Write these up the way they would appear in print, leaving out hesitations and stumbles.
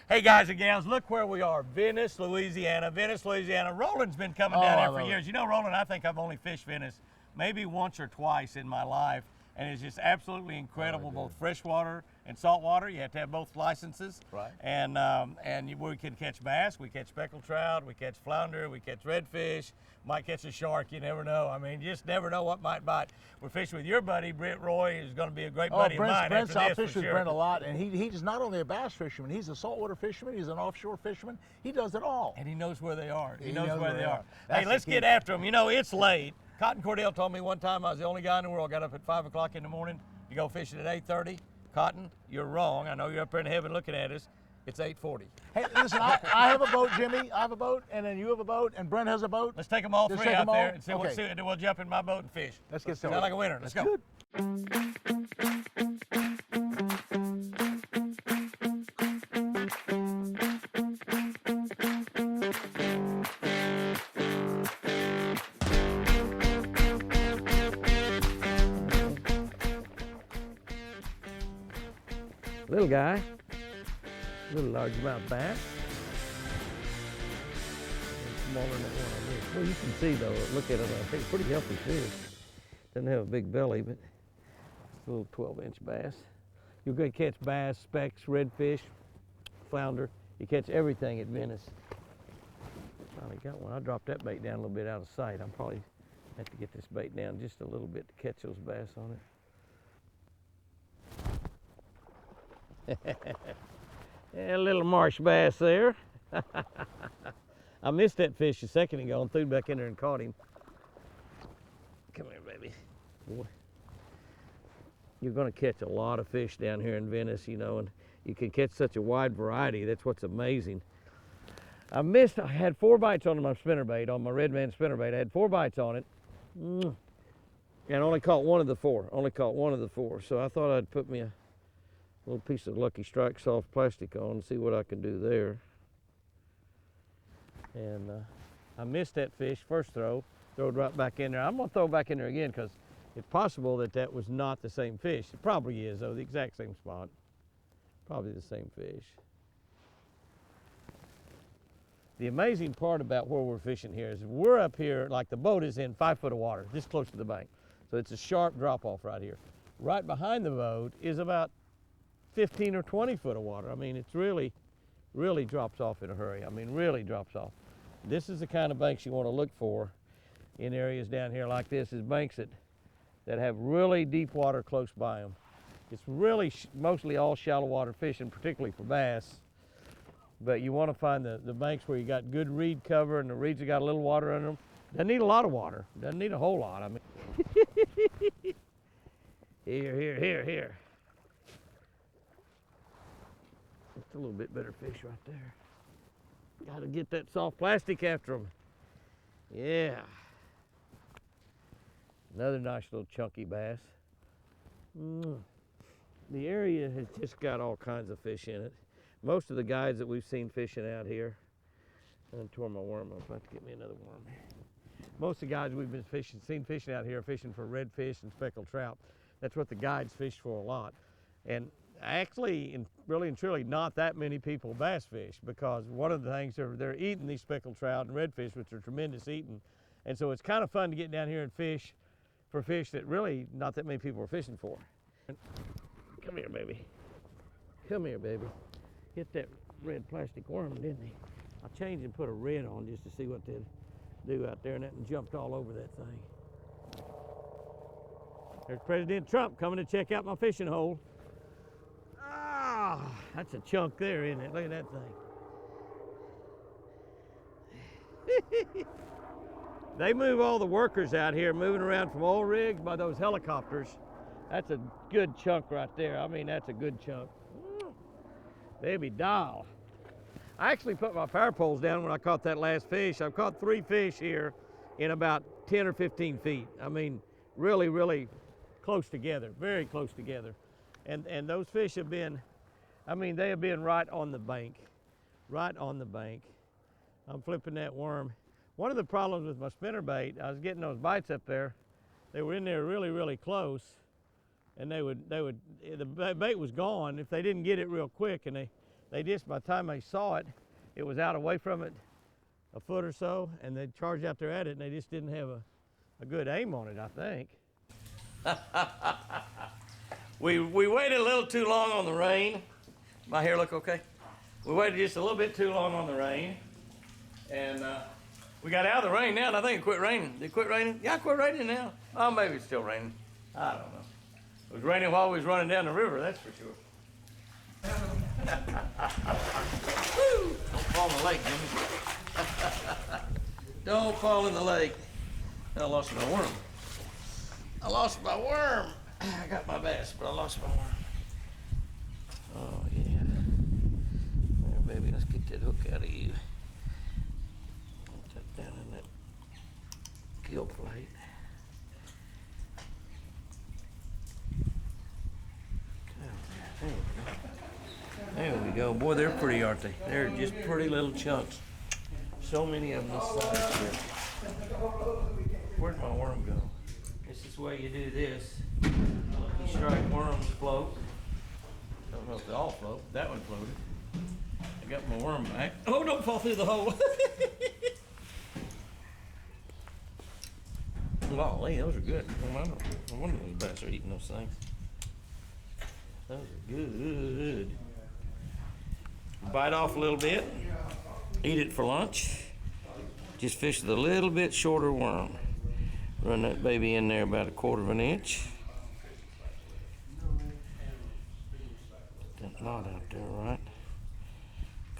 Hey guys and gals, look where we are, Venice, Louisiana. Venice, Louisiana. Roland's been coming down here for years. You know, Roland, I think I've only fished Venice maybe once or twice in my life, and it's just absolutely incredible, both freshwater and saltwater. You have to have both licenses. Right. And we can catch bass, we catch speckled trout, we catch flounder, we catch redfish, might catch a shark, you never know. I mean, you just never know what might bite. We're fishing with your buddy, Brent Roy, who's going to be a great buddy of mine. Brent's after out this, fishing with Brent a lot, and he's not only a bass fisherman, he's a saltwater fisherman, he's an offshore fisherman. He does it all. And he knows where they are. He knows where they are. That's Hey, let's get after them. You know, it's late. Cotton Cordell told me one time I was the only guy in the world got up at 5 o'clock in the morning to go fishing at 8:30. Cotton, you're wrong. I know you're up there in heaven looking at us. It's 8:40. Hey, listen, I have a boat, Jimmy. I have a boat, and then you have a boat, and Brent has a boat. Let's take them all Let's three take out them there all? and see Okay. we'll jump in my boat and fish. Let's get started. Sound like a winner. Let's go. Good. Little guy, little largemouth bass. Smaller than that one on this. Well, you can see though, look at it, I think pretty healthy fish. Doesn't have a big belly, but it's a little 12-inch bass. You're going to catch bass, specks, redfish, flounder. You catch everything at Venice. Finally got one. I dropped that bait down a little bit out of sight. I'll probably have to get this bait down just a little bit to catch those bass on it. Yeah, a little marsh bass there. I missed that fish a second ago and threw back in there and caught him. Come here, baby. Boy. You're going to catch a lot of fish down here in Venice, you know, and you can catch such a wide variety. That's what's amazing. I had 4 bites on my spinnerbait, on my Red Man spinnerbait. I had 4 bites on it. And only caught one of the 4. So I thought I'd put me a little piece of Lucky Strike soft plastic on and see what I can do there. And I missed that fish first throw, throwed right back in there. I'm gonna throw back in there again because it's possible that that was not the same fish. It probably is though, the exact same spot. Probably the same fish. The amazing part about where we're fishing here is we're up here, like the boat is in 5 foot of water, this close to the bank. So it's a sharp drop off right here. Right behind the boat is about 15 or 20 foot of water. I mean, it's really drops off in a hurry. I mean, really drops off. This is the kind of banks you want to look for in areas down here like this, is banks that have really deep water close by them. It's really mostly all shallow water fishing, particularly for bass. But you want to find the banks where you got good reed cover and the reeds have got a little water in them. Doesn't need a lot of water. Doesn't need a whole lot. I mean, here. That's a little bit better fish right there. Got to get that soft plastic after them. Yeah. Another nice little chunky bass. The area has just got all kinds of fish in it. Most of the guides that we've seen fishing out here, I tore my worm up. I have to get me another worm. Most of the guides we've been seen fishing out here are fishing for redfish and speckled trout. That's what the guides fish for a lot. And actually, really and truly, not that many people bass fish, because one of the things they're eating these speckled trout and redfish, which are tremendous eating. And so it's kind of fun to get down here and fish for fish that really not that many people are fishing for. Come here, baby. Come here, baby. Hit that red plastic worm, didn't he? I changed and put a red on just to see what they'd do out there, and that jumped all over that thing. There's President Trump coming to check out my fishing hole. Ah, that's a chunk there, isn't it? Look at that thing. They move all the workers out here, moving around from oil rigs by those helicopters. That's a good chunk right there. I mean, that's a good chunk. Baby doll. I actually put my power poles down when I caught that last fish. I've caught 3 fish here in about 10 or 15 feet. I mean, really close together, very close together. And those fish have been, I mean, they have been right on the bank, right on the bank. I'm flipping that worm. One of the problems with my spinnerbait, I was getting those bites up there. They were in there really close, and the bait was gone if they didn't get it real quick, and They just, by the time they saw it, it was out away from it a foot or so, and they charged out there at it, and they just didn't have a good aim on it, I think. we waited a little too long on the rain. My hair look okay? We waited just a little bit too long on the rain, and we got out of the rain now, and I think it quit raining. Did it quit raining? Yeah, it quit raining now. Oh, maybe it's still raining. I don't know. It was raining while we was running down the river, that's for sure. Woo! Don't fall in the lake, Jimmy. Don't fall in the lake. I lost my worm. I lost my worm. I got my bass, but I lost my worm. Oh, yeah. There, baby, let's get that hook out of you. Put that down in that gill plate. There we go. Boy, they're pretty, aren't they? They're just pretty little chunks. So many of them this size here. Where'd my worm go? This is the way you do this. You strike worms float. I don't know if they all float. That one floated. I got my worm back. Oh, don't fall through the hole. Golly, those are good. No wonder those bats are eating those things. Those are good. Bite off a little bit, eat it for lunch. Just fish with a little bit shorter worm. Run that baby in there about 1/4 of an inch. That knot out there, right?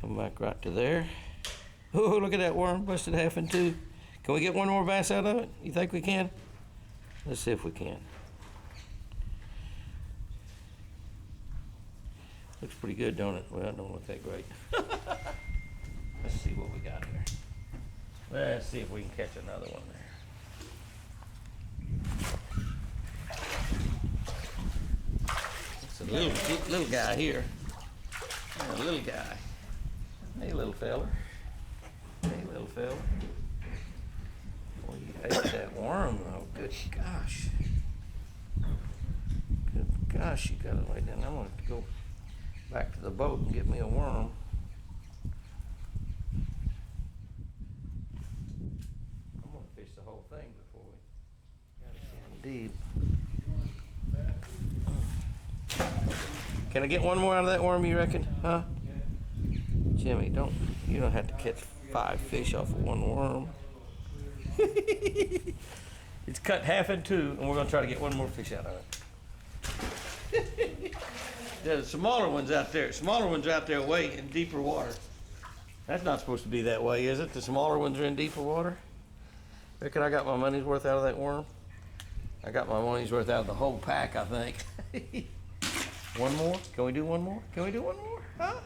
Come back right to there. Oh, look at that worm, busted half in two. Can we get one more bass out of it? You think we can? Let's see if we can. Looks pretty good, don't it? Well, it don't look that great. Let's see what we got here. Let's see if we can catch another one there. It's a little guy here. A little guy. Hey, little fella. Hey, little fella. Boy, you ate that worm, though. Good gosh. Good gosh, you got it right down. I'm going to have to go back to the boat and get me a worm. I'm gonna fish the whole thing before we got it deep. Can I get one more out of that worm, you reckon? Huh? Jimmy, you don't have to catch 5 fish off of one worm. It's cut half in two, and we're gonna try to get one more fish out of it. There's smaller ones out there. Smaller ones are out there way in deeper water. That's not supposed to be that way, is it? The smaller ones are in deeper water? Reckon I got my money's worth out of that worm? I got my money's worth out of the whole pack, I think. One more? Can we do one more? Can we do one more? Huh?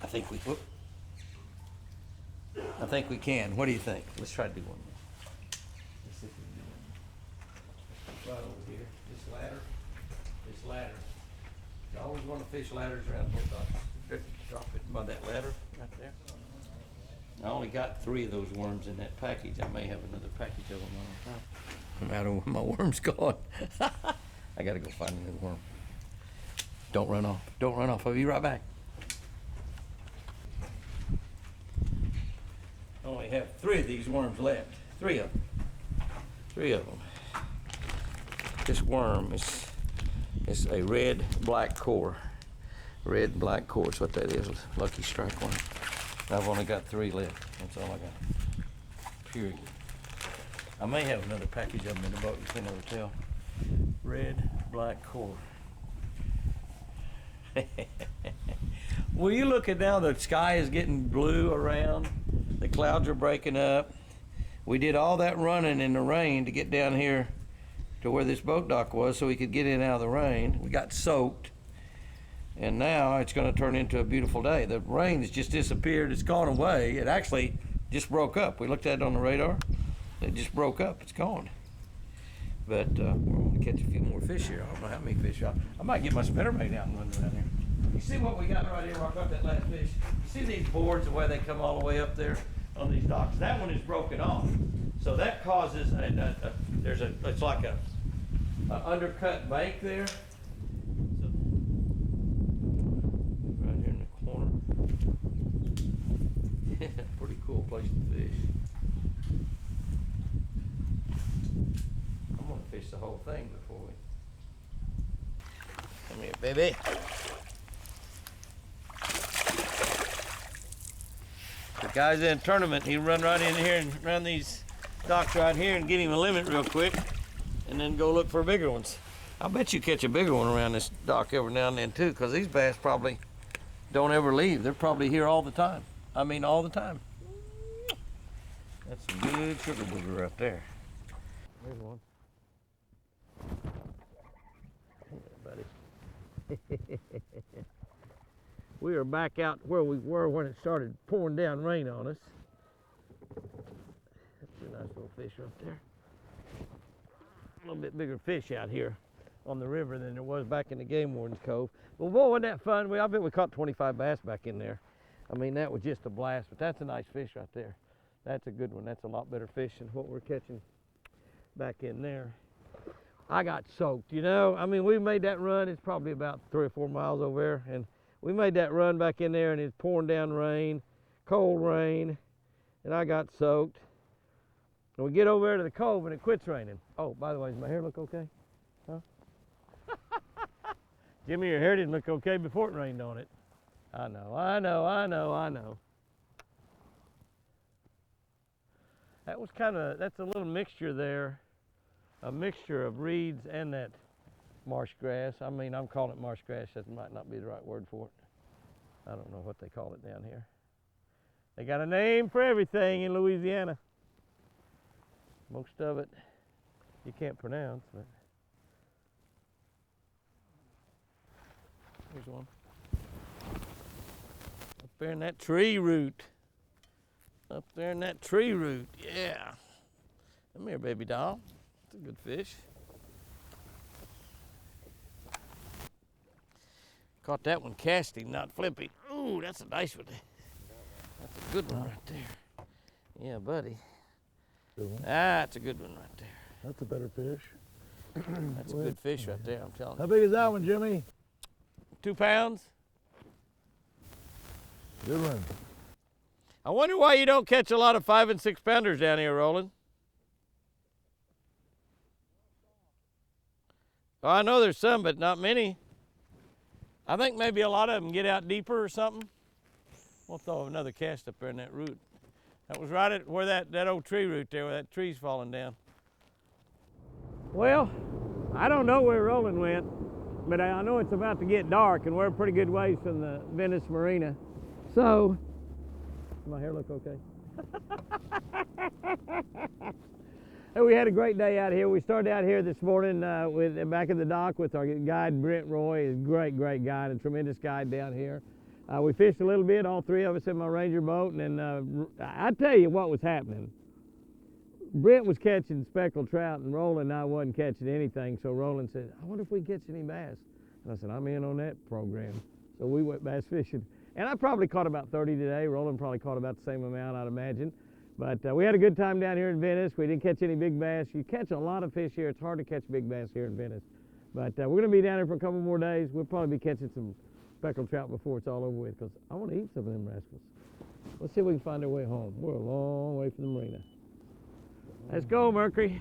I think we can. What do you think? Let's try to do one more. Let's see if we can do one more. Right over here. This ladder. You always want to fish ladders around both. Drop it by that ladder right there. I only got 3 of those worms in that package. I may have another package of them on top. No matter where my worm's gone. I gotta go find another worm. Don't run off. Don't run off. I'll be right back. I only have 3 of these worms left. 3 of them. 3 of them. This worm is a red black core. Red black core is what that is. Lucky strike worm. I've only got 3 left. That's all I got. Period. I may have another package of them in the boat. You can never tell. Red black core. Well, you look at now, the sky is getting blue around. The clouds are breaking up. We did all that running in the rain to get down here to where this boat dock was so we could get in out of the rain. We got soaked. And now it's going to turn into a beautiful day. The rain has just disappeared. It's gone away. It actually just broke up. We looked at it on the radar. It just broke up. It's gone. But we're going to catch a few more fish here. I don't know how many fish. I might get my spinnerbait out and run around here. You see what we got right here where I caught that last fish? You see these boards, the way they come all the way up there on these docks? That one is broken off. So that causes, it's like a undercut bank there. So place to fish. I'm gonna fish the whole thing before we. Come here, baby. The guy's in a tournament. He run right in here and run these docks right here and get him a limit real quick, and then go look for bigger ones. I bet you catch a bigger one around this dock every now and then too, because these bass probably don't ever leave. They're probably here all the time. I mean, all the time. That's a good sugar booger right there. There's one. Hey, buddy. We are back out where we were when it started pouring down rain on us. That's a nice little fish right there. A little bit bigger fish out here on the river than there was back in the Game Warden's Cove. Well, boy, wasn't that fun? I bet we caught 25 bass back in there. I mean, that was just a blast, but that's a nice fish right there. That's a good one. That's a lot better fish than what we're catching back in there. I got soaked, you know. I mean, we made that run. It's probably about 3 or 4 miles over there, and we made that run back in there, and it's pouring down rain, cold rain, and I got soaked. And we get over there to the cove, and it quits raining. Oh, by the way, does my hair look okay? Huh? Jimmy, your hair didn't look okay before it rained on it. I know, I know, I know, I know. That was that's a little mixture there, a mixture of reeds and that marsh grass. I mean, I'm calling it marsh grass. That might not be the right word for it. I don't know what they call it down here. They got a name for everything in Louisiana. Most of it you can't pronounce, but here's one. Up there in that tree root. Up there in that tree root, yeah. Come here, baby doll. It's a good fish. Caught that one casting, not flipping. Ooh, that's a nice one. That's a good one right there. Yeah, buddy. Good one. That's a good one right there. That's a better fish. That's a good fish right there, I'm telling you. How big is that one, Jimmy? 2 pounds. Good one. I wonder why you don't catch a lot of 5 and 6 pounders down here, Roland. Oh, I know there's some, but not many. I think maybe a lot of them get out deeper or something. We'll throw another cast up there in that root. That was right at where that old tree root there, where that tree's falling down. Well, I don't know where Roland went, but I know it's about to get dark, and we're a pretty good ways from the Venice Marina. So, does my hair look okay? We had a great day out here. We started out here this morning back at the dock with our guide, Brent Roy. He's a great, great guide, a tremendous guide down here. We fished a little bit, all 3 of us in my Ranger boat, and then I tell you what was happening. Brent was catching speckled trout, and Roland and I wasn't catching anything, so Roland said, I wonder if we can catch any bass. And I said, I'm in on that program. So we went bass fishing. And I probably caught about 30 today. Roland probably caught about the same amount, I'd imagine. But we had a good time down here in Venice. We didn't catch any big bass. You catch a lot of fish here. It's hard to catch big bass here in Venice. But we're going to be down here for a couple more days. We'll probably be catching some speckled trout before it's all over with, because I want to eat some of them rascals. Let's see if we can find our way home. We're a long way from the marina. Let's go, Mercury.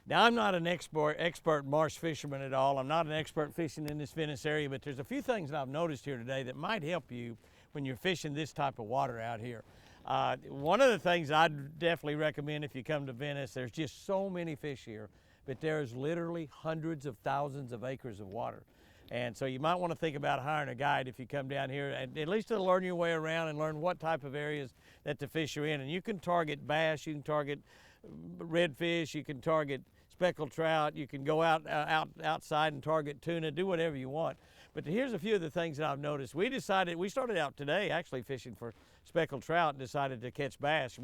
Now, I'm not an expert marsh fisherman at all. I'm not an expert fishing in this Venice area, but there's a few things that I've noticed here today that might help you when you're fishing this type of water out here. One of the things I'd definitely recommend if you come to Venice, there's just so many fish here, but there's literally hundreds of thousands of acres of water. And so you might want to think about hiring a guide if you come down here, at least to learn your way around and learn what type of areas that the fish are in. And you can target bass, you can target redfish, you can target speckled trout, you can go outside and target tuna, do whatever you want. But here's a few of the things that I've noticed. We started out today actually fishing for speckled trout and decided to catch bass.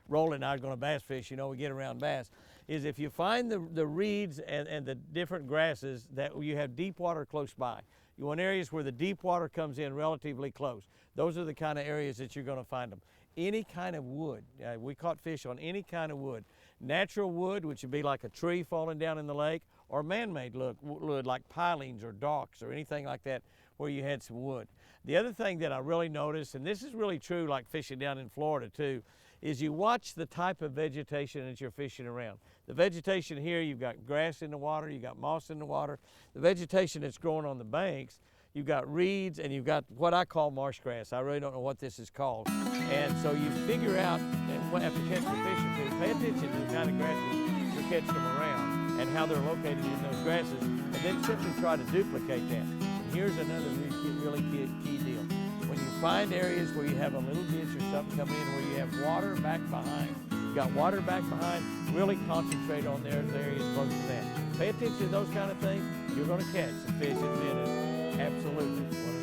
Roland and I are going to bass fish, you know, we get around bass. Is if you find the reeds and the different grasses that you have deep water close by. You want areas where the deep water comes in relatively close. Those are the kind of areas that you're going to find them. Any kind of wood. We caught fish on any kind of wood. Natural wood, which would be like a tree falling down in the lake, or man-made wood like pilings or docks or anything like that where you had some wood. The other thing that I really noticed, and this is really true like fishing down in Florida too, is you watch the type of vegetation that you're fishing around. The vegetation here, you've got grass in the water, you've got moss in the water. The vegetation that's growing on the banks, you've got reeds and you've got what I call marsh grass. I really don't know what this is called. And so you figure out, and after catching the fish or two, pay attention to the kind of grasses you're catching them around and how they're located in those grasses, and then simply try to duplicate that. And here's another really key deal. When you find areas where you have a little ditch or something come in where you have water back behind, you got water back behind, really concentrate on those areas close to that. Pay attention to those kind of things. You're going to catch some fish in Venice. Absolutely.